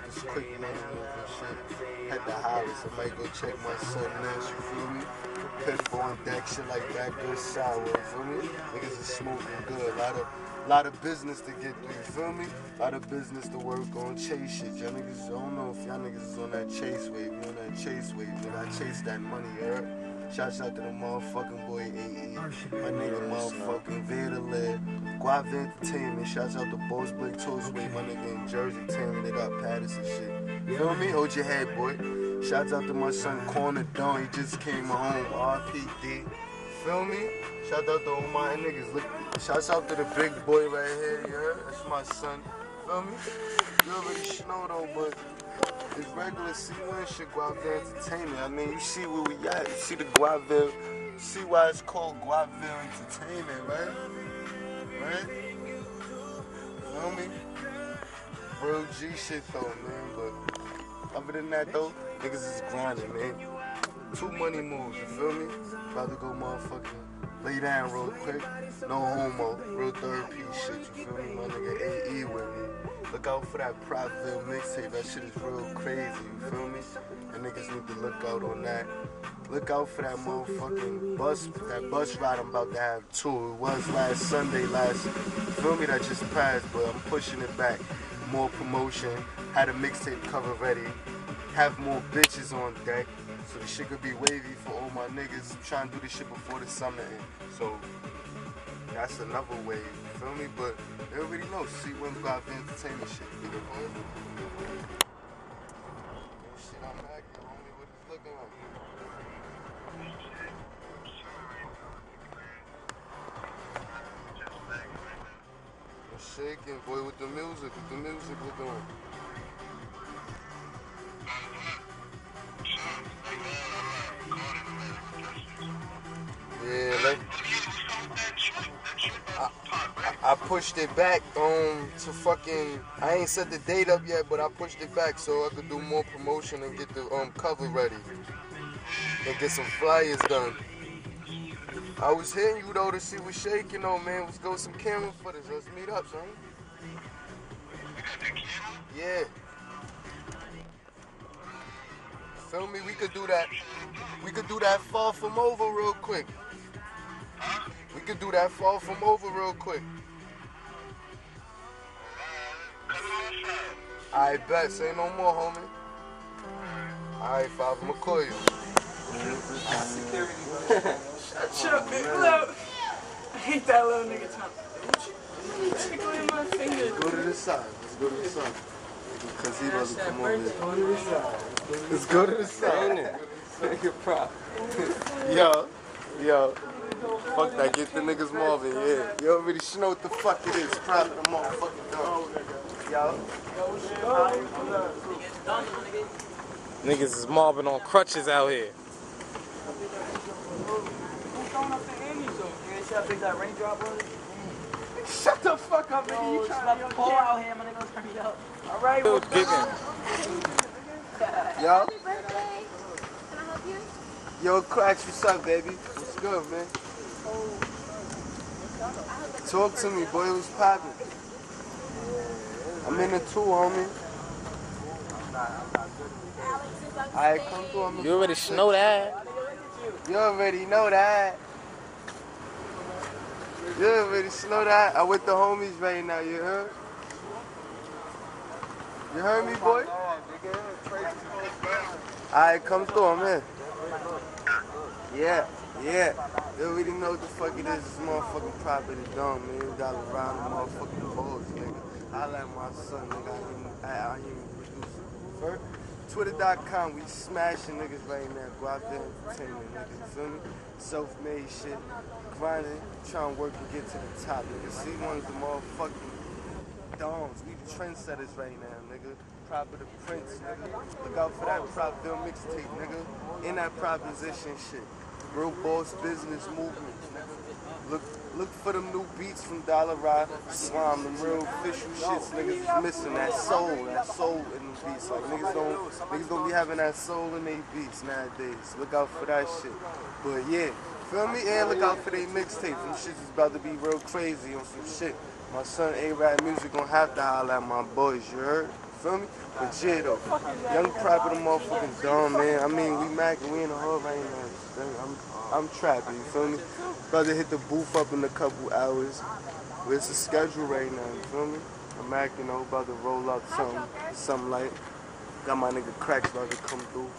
this quick money move and shit. Had to holler, somebody go check my son Nash, you feel me? Pitbull on deck, shit like that, good sour, you feel me? Niggas is smoking good, lot of business to get through, you feel me? Lot of business to work on, chase shit. Y'all niggas, I don't know if y'all niggas is on that chase wave. You on that chase wave, nigga. I chase that money, you heard? Shouts out to the motherfucking boy AE. My nigga motherfucking Vader Lid. Gwuap Wit Entertainment. Shouts out to Boss Blake Toastway. My nigga in Jersey tearing it up, Patterson shit. You feel me? Hold your head, boy. Shouts out to my son Corner Don. He just came home. RPD. Feel me? Shout out to all my niggas. Look, shouts out to the big boy right here, you heard? That's my son. Feel me? You already know though, but it's regular C1 shit, Gwuap Wit Entertainment. I mean, you see where we at. You see the Gwuap Wit. You see why it's called Gwuap Wit Entertainment, right? Right? Feel me? Real G shit though, man. But other than that though, niggas is grinding, man. 2 money moves, you feel me? About to go motherfucking lay down real quick. No homo, real third piece shit, you feel me? My nigga AE with me. Look out for that Propville mixtape, that shit is real crazy, you feel me? And niggas need to look out on that. Look out for that motherfucking bus ride I'm about to have too. It was last Sunday, you feel me, that just passed, but I'm pushing it back. More promotion, had a mixtape cover ready, have more bitches on deck. So the shit could be wavy for all my niggas trying to do this shit before the summer ends. So that's another wave, you feel me? But they already know, see when Gwuap Wit Entertainment shit. Shit, I'm acting, homie, what it's looking like. I'm shaking, boy, with the music looking like. Yeah, like I pushed it back to fucking, I ain't set the date up yet, but I pushed it back so I could do more promotion and get the cover ready and get some flyers done. I was hitting you though to see what's shaking though, man. Let's go some camera footage. Let's meet up, son. Yeah. Feel me? We could do that. We could do that fall from over real quick. We could do that fall from over real quick. I bet. Say no more, homie. Alright, Five, I'ma call you. Shut up, man. Hello. I hate that little nigga talk. Tickling my fingers. Go to the side. Let's go to the side. Because he doesn't come over here. Let's go to the side. Make it prop. Yo. Fuck that. Get the niggas Marvin, yeah. You already know what the fuck it is. Prop the motherfucking dog. Yo. Niggas is mobbing on crutches out here. Shut the fuck up, nigga. You trying to pull out here, my nigga. Turn me up. All right, what's up? Yo. Happy birthday. Can I help you? Yo, Cracks, what's up, baby? What's good, man? Talk to me, boy. What's poppin'? I'm in the 2, homie. Alright, come through. You already know that. You already know that. You already know that. I'm with the homies right now, you heard? You heard me, boy? Alright, come through, I'm in. Yeah. You already know what the fuck it is. This motherfucking property done, man. We got around the motherfucking balls, nigga. I like my son, nigga. I ain't even producer. First, Twitter.com, we smashing niggas right now. Gwuap Wit Entertainment, nigga. You feel me? Self-made shit. Grinding, trying to work and get to the top, nigga. See, one's the motherfucking dogs. We the trendsetters right now, nigga. Proper the Prince, nigga. Look out for that Propville mixtape, nigga. In that proposition shit. Real boss business movement, nigga. Look for them new beats from Dollar Ride, Slime, them real official shits niggas is missing. That soul in them beats. Like niggas don't be having that soul in their beats nowadays. Look out for that shit. But yeah, feel me? And look out for their mixtapes. Them shits is about to be real crazy on some shit. My son A-Rap Music gonna have to holler at my boys, you heard? feel me? But yeah, though, young proper the motherfucking dumb, man. I mean, we mackin', we in the hood right now. I'm trapping, you feel me? About to hit the booth up in a couple hours. But it's a schedule right now, you feel me? I'm acting, you know, about to roll up something like. Got my nigga Cracks about to come through.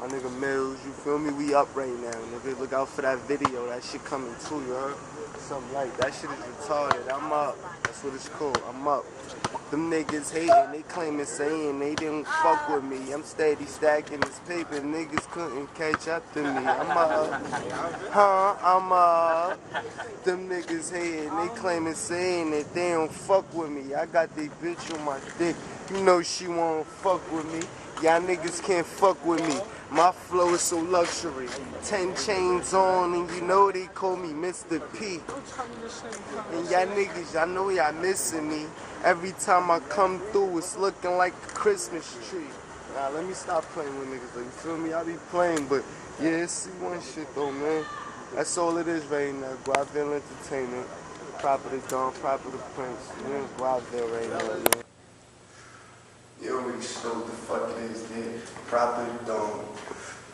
My nigga Mills, you feel me? We up right now, nigga. Look out for that video. That shit coming too, you heard? Something like that shit is retarded. I'm up. That's what it's called. I'm up. Them niggas hating, they claiming saying they didn't fuck with me. I'm steady stacking this paper, niggas couldn't catch up to me. I'm up. I'm up. Them niggas hating, they claiming saying that they don't fuck with me. I got they bitch on my dick. You know she won't fuck with me. Y'all niggas can't fuck with me. My flow is so luxury. 10 chains on and you know they call me Mr. P. And y'all niggas, y'all know y'all missing me. Every time I come through, it's looking like a Christmas tree. Nah, let me stop playing with niggas, though. You feel me? I be playing, but yeah, it's C1 shit though, man. That's all it is right now. Guapville Entertainment. Proper the Dawn, proper the Prince. You know, Guapville right now, man. You already know what the fuck it is, man. Proper the Dawn.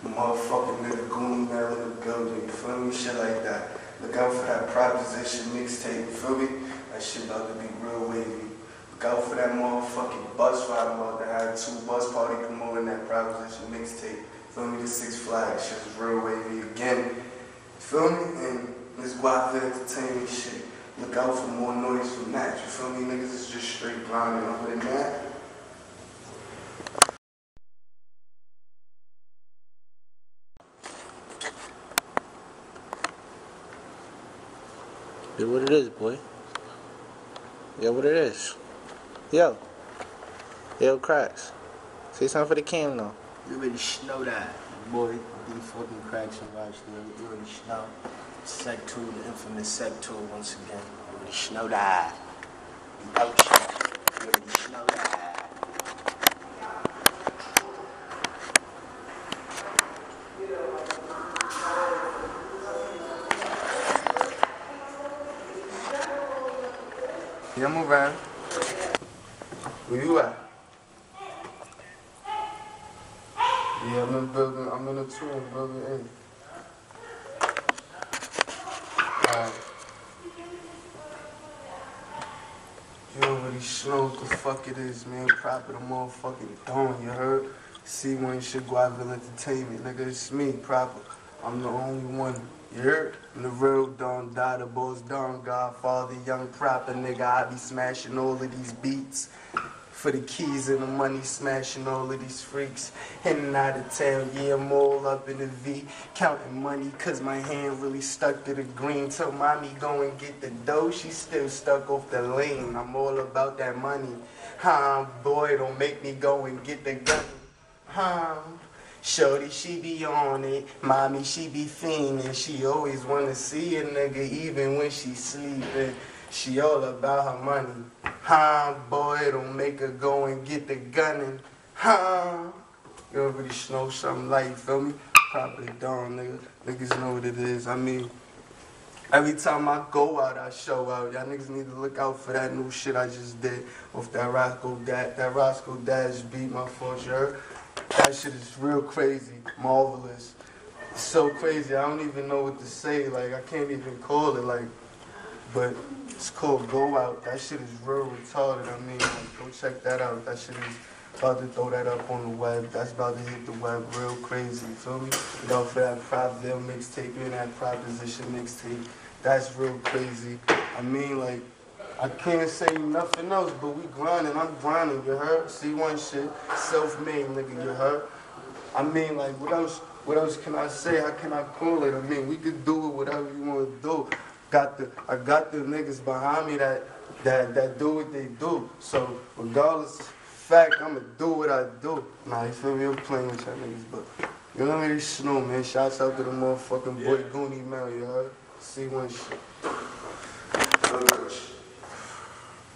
Motherfucking nigga Goonie now in the building, you feel me? Shit like that. Look out for that Proposition mixtape, you feel me? That shit about to be real wavy. Look out for that motherfucking bus ride. I'm about to have 2 bus party promoting that Proposition mixtape. Feel me? The 6 Flags shit is real wavy again. Feel me? And this Guapville Entertainment shit. Look out for more noise from that. You feel me? Niggas is just straight grinding. Other than that, Yeah, what it is, boy. Yeah, what it is. Yo. Yo, Cracks. Say something for the cam now. You already know that, boy. The fucking Cracks and Rocks, you already know. Sec 2, the infamous Sec 2 once again. You already know that. You already know that. yeah, I'm around. Where you at? Yeah, I'm in building. I'm in the 2 in building A. Alright. You already know what the fuck it is, man. Proper the motherfucking Dawn, you heard? C1 shit, Guapville Entertainment, nigga. It's me, proper. I'm the only one. You heard? I'm the real Don, the boss, Don, Godfather, young proper nigga. I be smashing all of these beats. For the keys and the money, smashing all of these freaks. In and out of town, yeah, I'm all up in the V. Counting money, cause my hand really stuck to the green. Till mommy go and get the dough, she still stuck off the lane. I'm all about that money. Boy, don't make me go and get the gun. Shorty, she be on it. Mommy, she be fiending. She always wanna see a nigga even when she sleeping. She all about her money. Boy, don't make her go and get the gunning. You already know something like, you feel me? Properly Dawn, nigga. Niggas know what it is. I mean, every time I go out, I show out. Y'all niggas need to look out for that new shit I just did off that Roscoe Dash beat, my fault, you heard? That shit is real crazy, marvelous. It's so crazy, I don't even know what to say. Like, I can't even call it, like, but it's called Go Out. That shit is real retarded. I mean, like, go check that out. That shit is about to throw that up on the web. That's about to hit the web real crazy, you feel me? Look out for that Proposition mixtape and that Proposition mixtape. That's real crazy. I mean, like, I can't say nothing else, but we grinding. I'm grinding, you heard? C1 shit, self-made, nigga, you heard? I mean, like, what else can I say? How can I call it? I mean, we could do it whatever you want to do. I got the niggas behind me that do what they do. So regardless of fact, I'ma do what I do. Nah, you feel me? I'm playing with y'all niggas, but you know me, snow, man. Shouts out to the motherfucking boy Goonie Mel, you heard? C1 shit.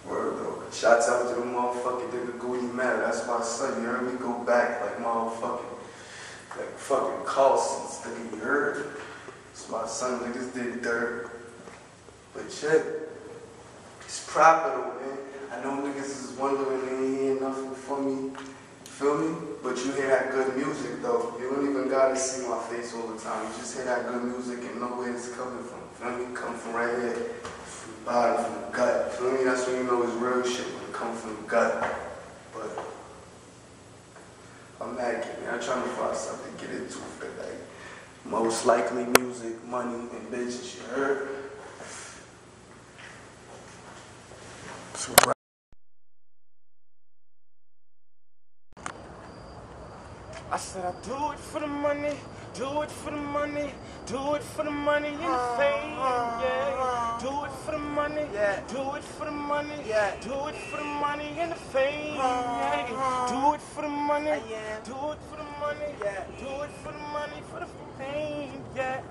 Word though. Shouts out to the motherfucking nigga Goonie Mel. That's my son. You heard me? Go back like motherfucking, like fucking Carlson's, nigga. You heard? It's my son. Niggas did dirt. But shit, it's proper though, man. I know niggas is wondering, they ain't hear nothing for me. Feel me? But you hear that good music though. You don't even gotta see my face all the time. You just hear that good music and know where it's coming from. Feel me? Come from right here. From the body, from the gut. Feel me? That's when you know it's real shit, when it comes from the gut. But I'm mad at me. I'm trying to find something to get into for the day. Most likely music, money, and bitches, you heard? So, I said I do it for the money, do it for the money, do it for the money and the fame, yeah. Do it for the money, yeah. Do it for the money, yeah. Do it for the money and the fame, yeah. Do it for the money, do it for the money, yeah. Do it for the money, for the fame, yeah.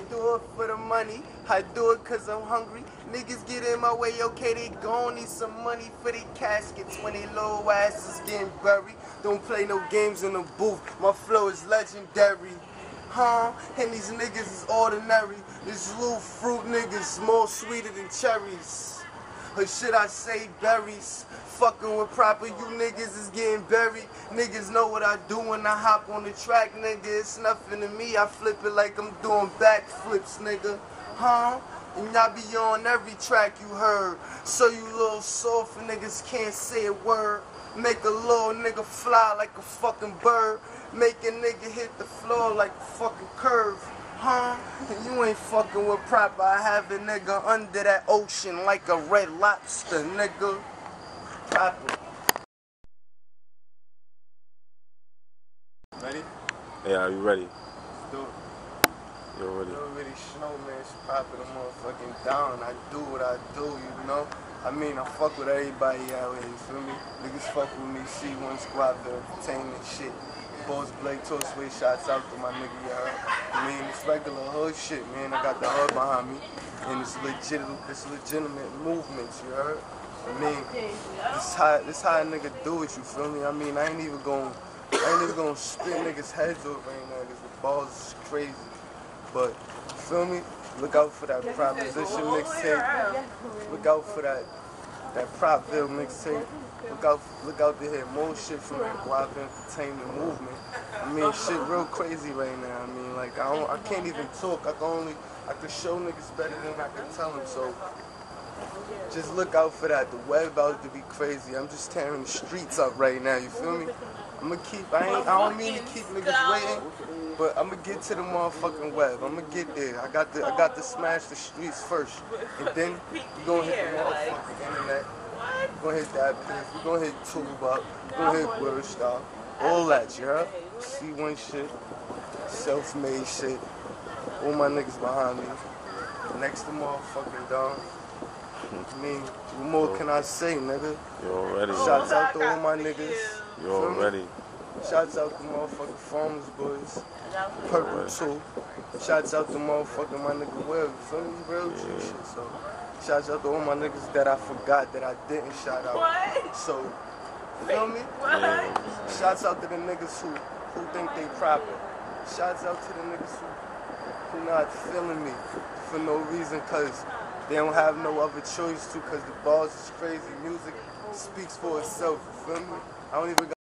Do it for the money, I do it cause I'm hungry. Niggas get in my way, okay, they gon' need some money for they caskets when they low asses getting buried. Don't play no games in the booth, my flow is legendary. And these niggas is ordinary. These little fruit niggas more sweeter than cherries. Or should I say berries? Fucking with proper, you niggas is getting buried. Niggas know what I do when I hop on the track, nigga. It's nothing to me, I flip it like I'm doing backflips, nigga. And y'all be on every track you heard. So you little soft niggas can't say a word. Make a little nigga fly like a fucking bird. Make a nigga hit the floor like a fucking curve. And you ain't fucking with proper. I have a nigga under that ocean like a red lobster, nigga. Proper. Ready? Yeah, are you ready? Let's do it. You're ready. You already know, man, it's proper the motherfucking down. I do what I do, you know? I mean, I fuck with everybody out here, you feel me? Niggas fuck with me, C1 Squad, the entertainment shit. Boss Blake, Toastway, shots out to my nigga, you heard? I mean, it's regular hood shit, man. I got the hood behind me, and it's legitimate movements, you heard? I mean, this how a nigga do it, you feel me? I mean, I ain't even gonna spit niggas' heads off right now, because the balls is crazy. But, you feel me? Look out for that Proposition mixtape. Look out for that Propville mixtape. Look out to hear more shit from that Guap Entertainment movement. I mean, shit real crazy right now. I mean, like, I can't even talk. I can show niggas better than I can tell them. So, just look out for that. The web about to be crazy. I'm just tearing the streets up right now. You feel me? I don't mean to keep niggas waiting, but I'm gonna get to the motherfucking web. I'm gonna get there. I got to smash the streets first, and then we gonna hit the motherfucking internet. We gonna hit that piff. We gonna hit Tube Up. We gonna hit Word Stop. All that, you heard? C1 shit, self-made shit. All my niggas behind me. Next to motherfucking Don. I mean, what more can I say, nigga? You already. Shouts out to all my niggas. You already. Shouts out to motherfucking Farmers Boys. Purple too. Shouts out to motherfucking my nigga Will. You feel me? Real G shit. So, shouts out to all my niggas that I forgot that I didn't shout out. What? So, you feel me? Yeah. Shouts out to the niggas who think they proper. Shouts out to the niggas who not feeling me for no reason, cause they don't have no other choice to, cause the bars is crazy. Music speaks for itself, you feel me? I don't even got